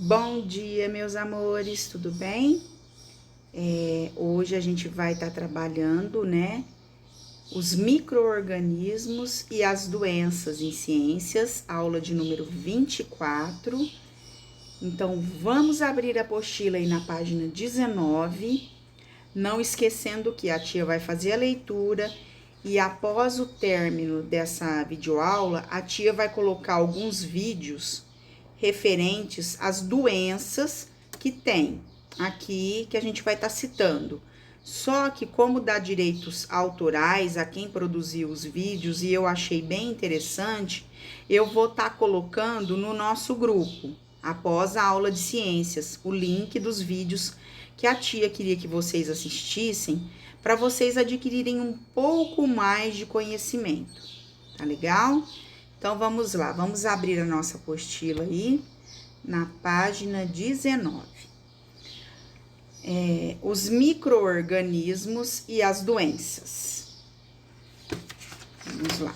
Bom dia, meus amores, tudo bem? Hoje a gente vai estar trabalhando, né, os micro-organismos e as doenças em ciências, aula de número 24. Então, vamos abrir a apostila aí na página 19, não esquecendo que a tia vai fazer a leitura e após o término dessa videoaula, a tia vai colocar alguns vídeos referentes às doenças que tem aqui, que a gente vai estar citando. Só que como dá direitos autorais a quem produziu os vídeos e eu achei bem interessante, eu vou estar colocando no nosso grupo, após a aula de ciências, o link dos vídeos que a tia queria que vocês assistissem, para vocês adquirirem um pouco mais de conhecimento. Tá legal? Então, vamos lá, vamos abrir a nossa apostila aí, na página 19. Os micro-organismos e as doenças. Vamos lá.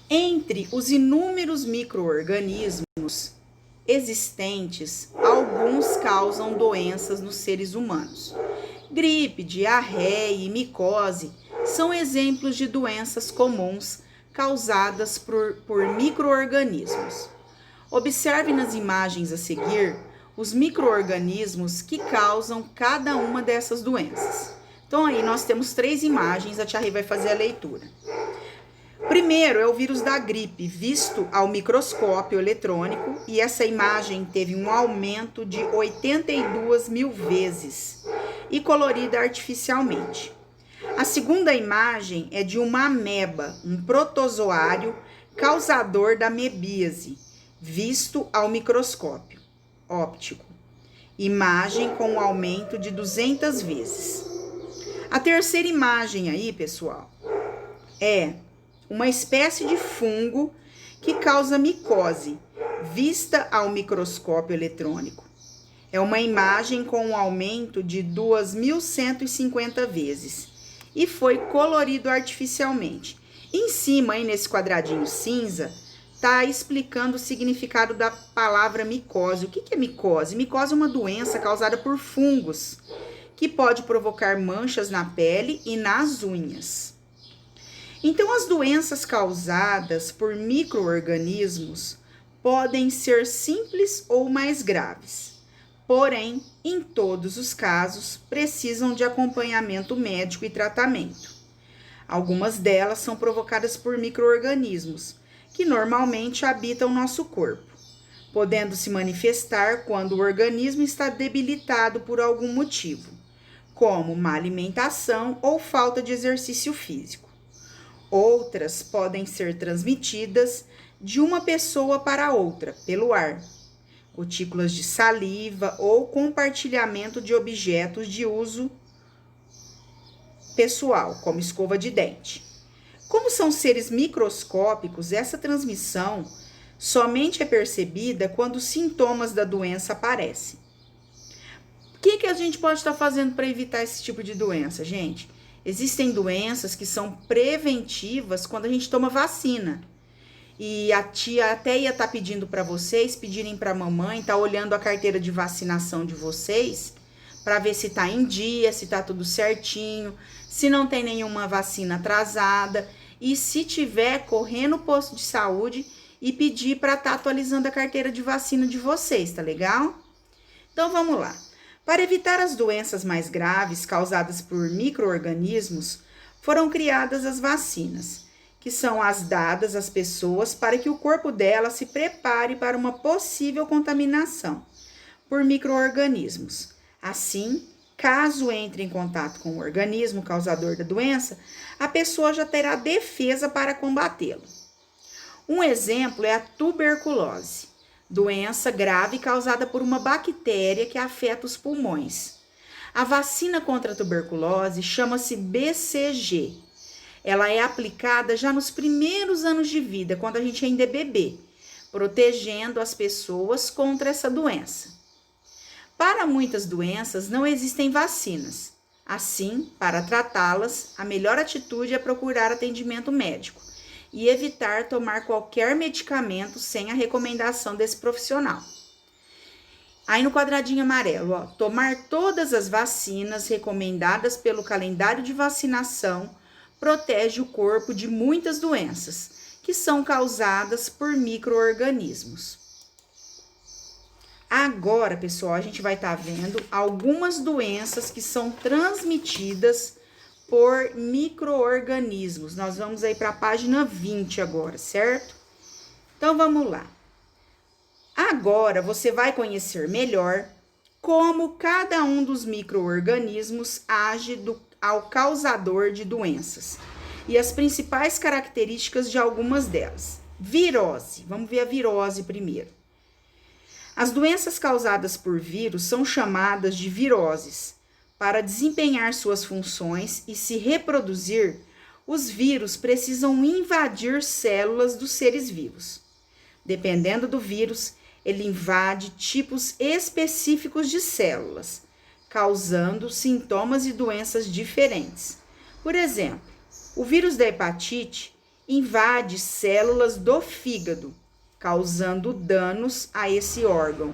Entre os inúmeros micro-organismos existentes, alguns causam doenças nos seres humanos. Gripe, diarreia e micose são exemplos de doenças comuns causadas por micro-organismos. Observe nas imagens a seguir os micro-organismos que causam cada uma dessas doenças. Então, aí nós temos 3 imagens, a tia Rê vai fazer a leitura. Primeiro é o vírus da gripe, visto ao microscópio eletrônico, e essa imagem teve um aumento de 82 mil vezes e colorida artificialmente. A segunda imagem é de uma ameba, um protozoário causador da amebíase, visto ao microscópio óptico. Imagem com um aumento de 200 vezes. A terceira imagem aí, pessoal, é uma espécie de fungo que causa micose, vista ao microscópio eletrônico. É uma imagem com um aumento de 2.150 vezes e foi colorido artificialmente. Em cima, aí nesse quadradinho cinza, tá explicando o significado da palavra micose. O que é micose? Micose é uma doença causada por fungos, que pode provocar manchas na pele e nas unhas. Então, as doenças causadas por micro-organismos podem ser simples ou mais graves. Porém, em todos os casos, precisam de acompanhamento médico e tratamento. Algumas delas são provocadas por micro-organismos, que normalmente habitam nosso corpo, podendo se manifestar quando o organismo está debilitado por algum motivo, como má alimentação ou falta de exercício físico. Outras podem ser transmitidas de uma pessoa para outra, pelo ar, gotículas de saliva ou compartilhamento de objetos de uso pessoal, como escova de dente. Como são seres microscópicos, essa transmissão somente é percebida quando os sintomas da doença aparecem. O que a gente pode estar fazendo para evitar esse tipo de doença, gente? Existem doenças que são preventivas quando a gente toma vacina. E a tia até ia estar pedindo para vocês, pedirem para a mamãe, tá olhando a carteira de vacinação de vocês, para ver se tá em dia, se tá tudo certinho, se não tem nenhuma vacina atrasada, e se tiver, correr no posto de saúde e pedir para estar atualizando a carteira de vacina de vocês, tá legal? Então vamos lá. Para evitar as doenças mais graves causadas por micro-organismos, foram criadas as vacinas, que são as dadas às pessoas para que o corpo delas se prepare para uma possível contaminação por micro-organismos. Assim, caso entre em contato com o organismo causador da doença, a pessoa já terá defesa para combatê-lo. Um exemplo é a tuberculose, doença grave causada por uma bactéria que afeta os pulmões. A vacina contra a tuberculose chama-se BCG. Ela é aplicada já nos primeiros anos de vida, quando a gente ainda é bebê, protegendo as pessoas contra essa doença. Para muitas doenças não existem vacinas. Assim, para tratá-las, a melhor atitude é procurar atendimento médico e evitar tomar qualquer medicamento sem a recomendação desse profissional. Aí no quadradinho amarelo, ó, tomar todas as vacinas recomendadas pelo calendário de vacinação protege o corpo de muitas doenças que são causadas por micro-organismos. Agora, pessoal, a gente vai estar vendo algumas doenças que são transmitidas por micro-organismos. Nós vamos aí para a página 20 agora, certo? Então, vamos lá. Agora, você vai conhecer melhor como cada um dos micro-organismos age ao causador de doenças e as principais características de algumas delas. Virose. Vamos ver a virose primeiro. As doenças causadas por vírus são chamadas de viroses. Para desempenhar suas funções e se reproduzir, os vírus precisam invadir células dos seres vivos. Dependendo do vírus, ele invade tipos específicos de células, causando sintomas e doenças diferentes. Por exemplo, o vírus da hepatite invade células do fígado, causando danos a esse órgão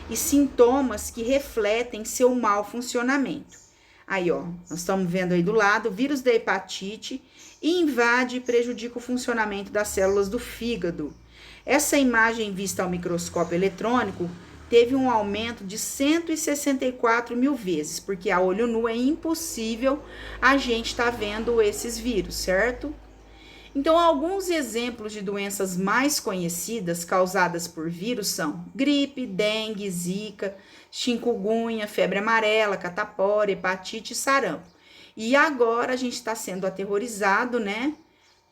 e sintomas que refletem seu mau funcionamento. Aí, ó, nós estamos vendo aí do lado, o vírus da hepatite invade e prejudica o funcionamento das células do fígado. Essa imagem vista ao microscópio eletrônico teve um aumento de 164 mil vezes, porque a olho nu é impossível a gente estar vendo esses vírus, certo? Então, alguns exemplos de doenças mais conhecidas causadas por vírus são gripe, dengue, zika, chikungunya, febre amarela, catapora, hepatite e sarampo. E agora a gente está sendo aterrorizado, né,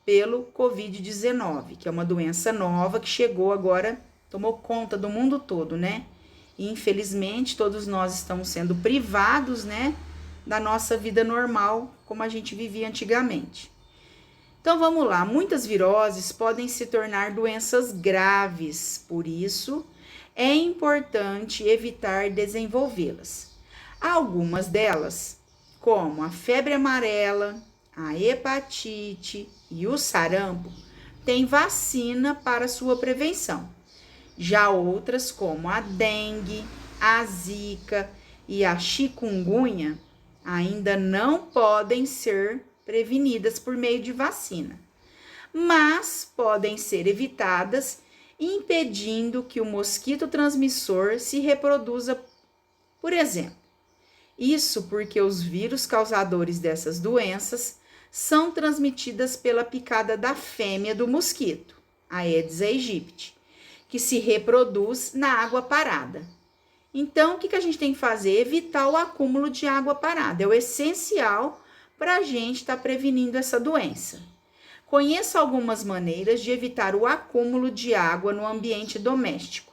pelo Covid-19, que é uma doença nova que chegou agora, tomou conta do mundo todo, né? E infelizmente todos nós estamos sendo privados, né, da nossa vida normal, como a gente vivia antigamente. Então vamos lá, muitas viroses podem se tornar doenças graves, por isso é importante evitar desenvolvê-las. Algumas delas, como a febre amarela, a hepatite e o sarampo, têm vacina para sua prevenção. Já outras, como a dengue, a zika e a chikungunya, ainda não podem ser prevenidas por meio de vacina, mas podem ser evitadas impedindo que o mosquito transmissor se reproduza, por exemplo. Isso porque os vírus causadores dessas doenças são transmitidas pela picada da fêmea do mosquito, a Aedes aegypti, que se reproduz na água parada. Então, o que a gente tem que fazer? Evitar o acúmulo de água parada. É o essencial para a gente estar prevenindo essa doença. Conheça algumas maneiras de evitar o acúmulo de água no ambiente doméstico,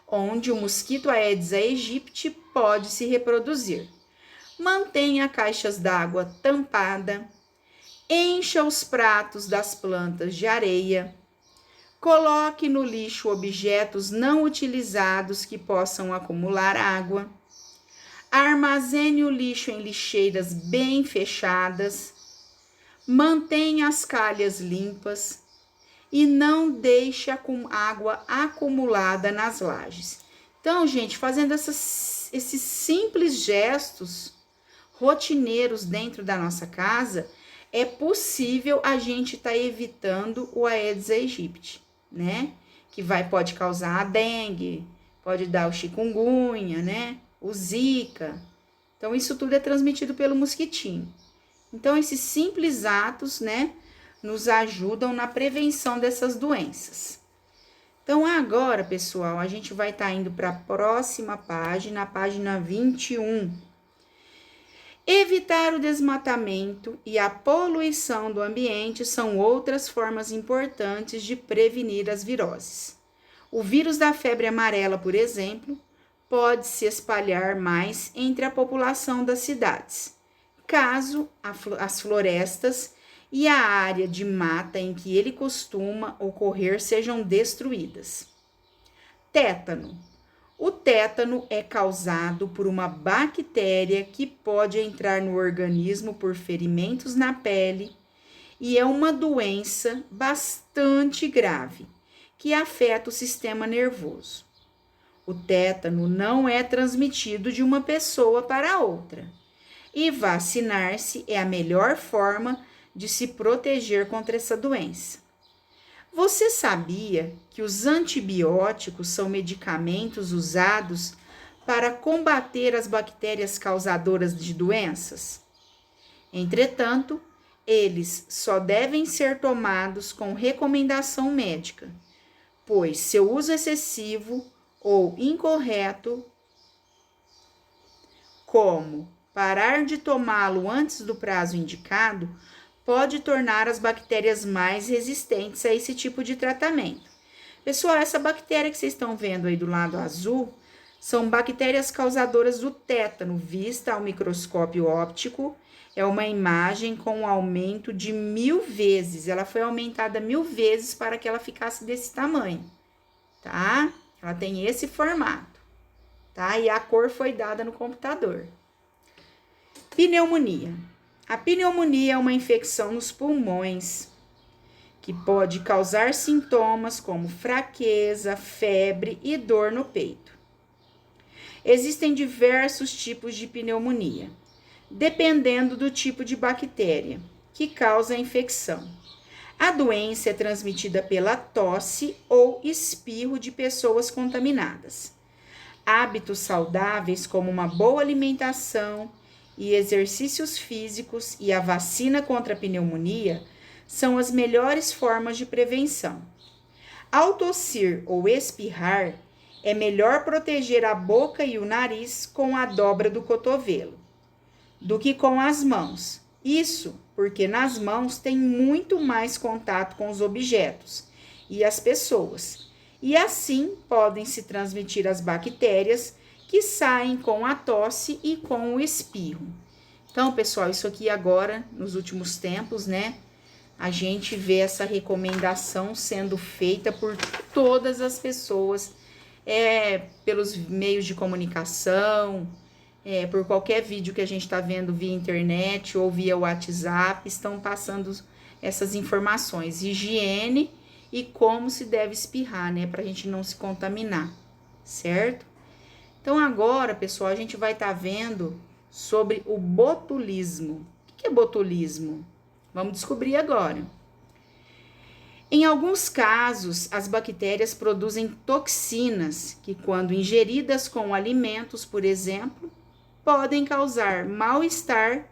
onde o mosquito Aedes aegypti pode se reproduzir. Mantenha caixas d'água tampada, encha os pratos das plantas de areia, coloque no lixo objetos não utilizados que possam acumular água, armazene o lixo em lixeiras bem fechadas, mantenha as calhas limpas e não deixe a água acumulada nas lajes. Então, gente, fazendo esses simples gestos rotineiros dentro da nossa casa, é possível a gente estar evitando o Aedes aegypti, né? Que pode causar a dengue, pode dar o chikungunya, né? O zika. Então, isso tudo é transmitido pelo mosquitinho. Então, esses simples atos, né, nos ajudam na prevenção dessas doenças. Então, agora, pessoal, a gente vai estar indo para a próxima página, a página 21. Evitar o desmatamento e a poluição do ambiente são outras formas importantes de prevenir as viroses. O vírus da febre amarela, por exemplo, pode se espalhar mais entre a população das cidades, caso as florestas e a área de mata em que ele costuma ocorrer sejam destruídas. Tétano. O tétano é causado por uma bactéria que pode entrar no organismo por ferimentos na pele e é uma doença bastante grave que afeta o sistema nervoso. O tétano não é transmitido de uma pessoa para outra. E vacinar-se é a melhor forma de se proteger contra essa doença. Você sabia que os antibióticos são medicamentos usados para combater as bactérias causadoras de doenças? Entretanto, eles só devem ser tomados com recomendação médica, pois seu uso excessivo ou incorreto, como parar de tomá-lo antes do prazo indicado, pode tornar as bactérias mais resistentes a esse tipo de tratamento. Pessoal, essa bactéria que vocês estão vendo aí do lado azul são bactérias causadoras do tétano, vista ao microscópio óptico. É uma imagem com um aumento de 1000 vezes. Ela foi aumentada 1000 vezes para que ela ficasse desse tamanho, tá? Ela tem esse formato, tá? E a cor foi dada no computador. Pneumonia. A pneumonia é uma infecção nos pulmões que pode causar sintomas como fraqueza, febre e dor no peito. Existem diversos tipos de pneumonia, dependendo do tipo de bactéria que causa a infecção. A doença é transmitida pela tosse ou espirro de pessoas contaminadas. Hábitos saudáveis, como uma boa alimentação e exercícios físicos e a vacina contra a pneumonia, são as melhores formas de prevenção. Ao tossir ou espirrar, é melhor proteger a boca e o nariz com a dobra do cotovelo do que com as mãos. Isso porque nas mãos tem muito mais contato com os objetos e as pessoas, e assim podem se transmitir as bactérias que saem com a tosse e com o espirro. Então, pessoal, isso aqui agora, nos últimos tempos, né, a gente vê essa recomendação sendo feita por todas as pessoas, pelos meios de comunicação, por qualquer vídeo que a gente está vendo via internet ou via WhatsApp, estão passando essas informações, higiene e como se deve espirrar, né, para a gente não se contaminar, certo? Então agora, pessoal, a gente vai estar vendo sobre o botulismo. O que é botulismo? Vamos descobrir agora. Em alguns casos, as bactérias produzem toxinas que, quando ingeridas com alimentos, por exemplo, podem causar mal-estar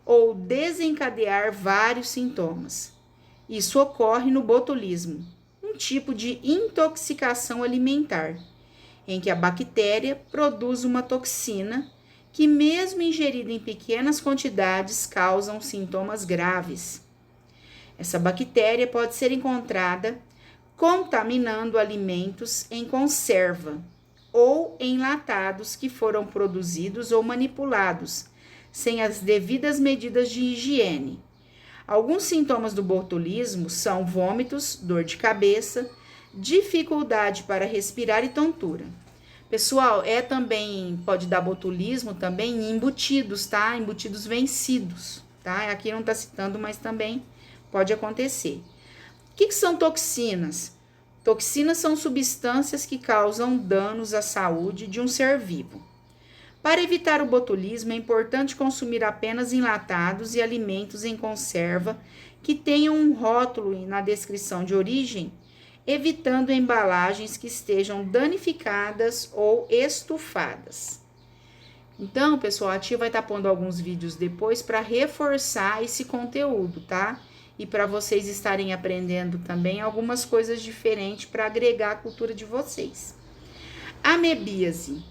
ou desencadear vários sintomas. Isso ocorre no botulismo, um tipo de intoxicação alimentar, em que a bactéria produz uma toxina que, mesmo ingerida em pequenas quantidades, causam sintomas graves. Essa bactéria pode ser encontrada contaminando alimentos em conserva ou enlatados que foram produzidos ou manipulados, sem as devidas medidas de higiene. Alguns sintomas do botulismo são vômitos, dor de cabeça, dificuldade para respirar e tontura. Pessoal, também pode dar botulismo também em embutidos, tá? Embutidos vencidos, tá? Aqui não tá citando, mas também pode acontecer. O que são toxinas? Toxinas são substâncias que causam danos à saúde de um ser vivo. Para evitar o botulismo, é importante consumir apenas enlatados e alimentos em conserva que tenham um rótulo na descrição de origem, evitando embalagens que estejam danificadas ou estufadas. Então, pessoal, a tia vai estar pondo alguns vídeos depois para reforçar esse conteúdo, tá? E para vocês estarem aprendendo também algumas coisas diferentes para agregar a cultura de vocês. Amebíase.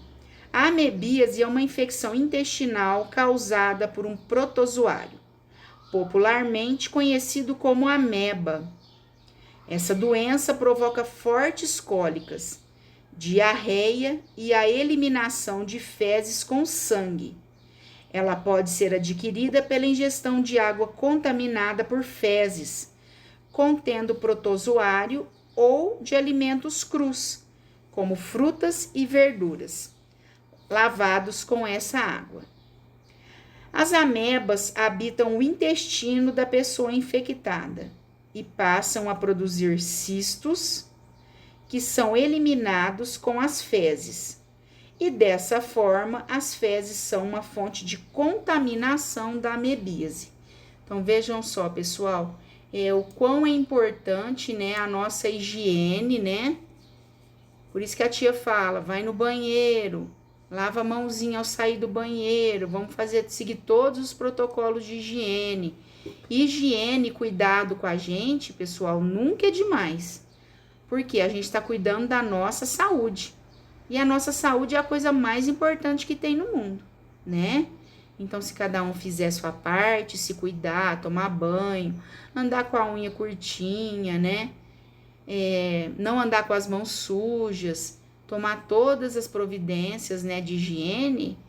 A amebíase é uma infecção intestinal causada por um protozoário, popularmente conhecido como ameba. Essa doença provoca fortes cólicas, diarreia e a eliminação de fezes com sangue. Ela pode ser adquirida pela ingestão de água contaminada por fezes, contendo protozoário, ou de alimentos crus, como frutas e verduras, lavados com essa água. As amebas habitam o intestino da pessoa infectada e passam a produzir cistos que são eliminados com as fezes. E dessa forma, as fezes são uma fonte de contaminação da amebíase. Então, vejam só, pessoal, o quão é importante, né, a nossa higiene, né? Por isso que a tia fala, vai no banheiro, lava a mãozinha ao sair do banheiro, vamos seguir todos os protocolos de higiene. Higiene, cuidado com a gente, pessoal, nunca é demais. Porque a gente está cuidando da nossa saúde. E a nossa saúde é a coisa mais importante que tem no mundo, né? Então, se cada um fizer a sua parte, se cuidar, tomar banho, andar com a unha curtinha, né? Não andar com as mãos sujas, tomar todas as providências, né, de higiene,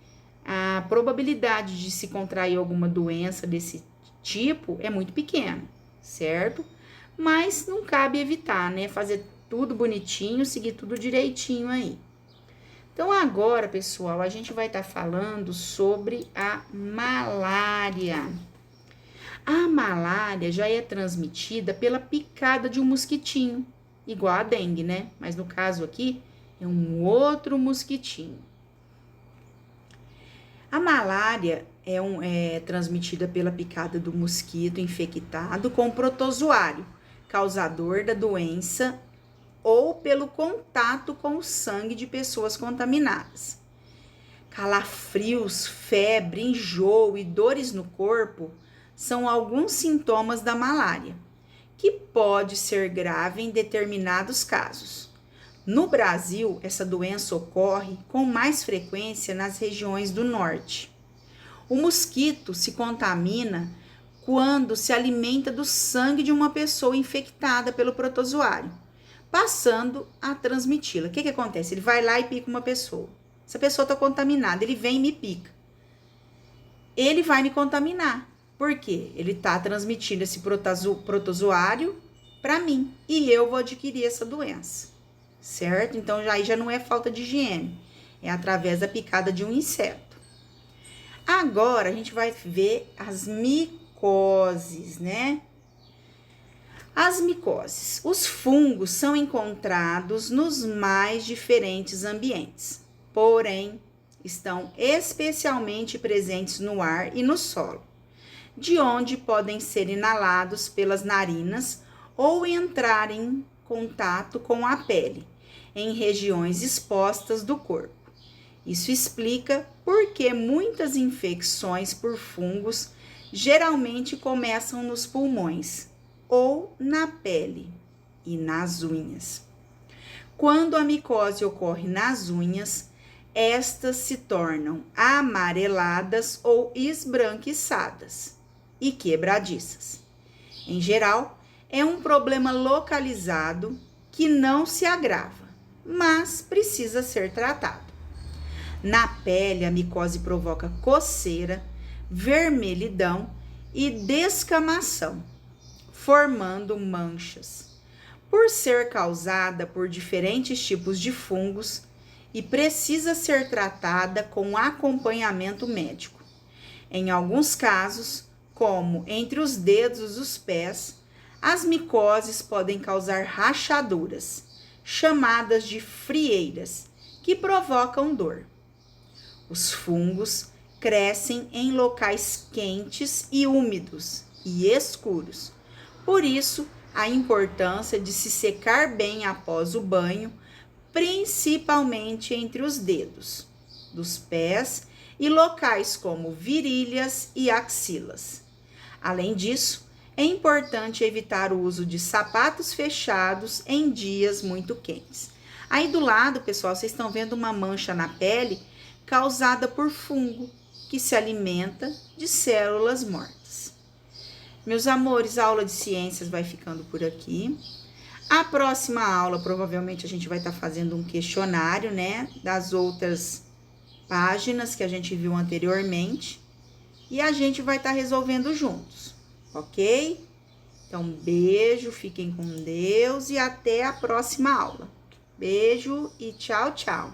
a probabilidade de se contrair alguma doença desse tipo é muito pequena, certo? Mas não cabe evitar, né? Fazer tudo bonitinho, seguir tudo direitinho aí. Então, agora, pessoal, a gente vai estar falando sobre a malária. A malária já é transmitida pela picada de um mosquitinho, igual a dengue, né? Mas no caso aqui, é um outro mosquitinho. A malária é transmitida pela picada do mosquito infectado com protozoário, causador da doença, ou pelo contato com o sangue de pessoas contaminadas. Calafrios, febre, enjoo e dores no corpo são alguns sintomas da malária, que pode ser grave em determinados casos. No Brasil, essa doença ocorre com mais frequência nas regiões do norte. O mosquito se contamina quando se alimenta do sangue de uma pessoa infectada pelo protozoário, passando a transmiti-la. O que acontece? Ele vai lá e pica uma pessoa. Essa pessoa está contaminada, ele vem e me pica. Ele vai me contaminar. Por quê? Ele está transmitindo esse protozoário para mim. E eu vou adquirir essa doença. Certo? Então, aí já não é falta de higiene. É através da picada de um inseto. Agora, a gente vai ver as micoses, né? As micoses. Os fungos são encontrados nos mais diferentes ambientes, porém, estão especialmente presentes no ar e no solo, de onde podem ser inalados pelas narinas ou entrar em contato com a pele, em regiões expostas do corpo. Isso explica por que muitas infecções por fungos geralmente começam nos pulmões, ou na pele e nas unhas. Quando a micose ocorre nas unhas, estas se tornam amareladas ou esbranquiçadas e quebradiças. Em geral, é um problema localizado que não se agrava, mas precisa ser tratado. Na pele, a micose provoca coceira, vermelhidão e descamação, formando manchas, por ser causada por diferentes tipos de fungos e precisa ser tratada com acompanhamento médico. Em alguns casos, como entre os dedos dos pés, as micoses podem causar rachaduras, chamadas de frieiras, que provocam dor. Os fungos crescem em locais quentes e úmidos e escuros. Por isso, a importância de se secar bem após o banho, principalmente entre os dedos dos pés e locais como virilhas e axilas. Além disso, é importante evitar o uso de sapatos fechados em dias muito quentes. Aí do lado, pessoal, vocês estão vendo uma mancha na pele causada por fungo, que se alimenta de células mortas. Meus amores, a aula de ciências vai ficando por aqui. A próxima aula, provavelmente, a gente vai estar fazendo um questionário, né? Das outras páginas que a gente viu anteriormente. E a gente vai estar resolvendo juntos, ok? Então, beijo, fiquem com Deus e até a próxima aula. Beijo e tchau, tchau.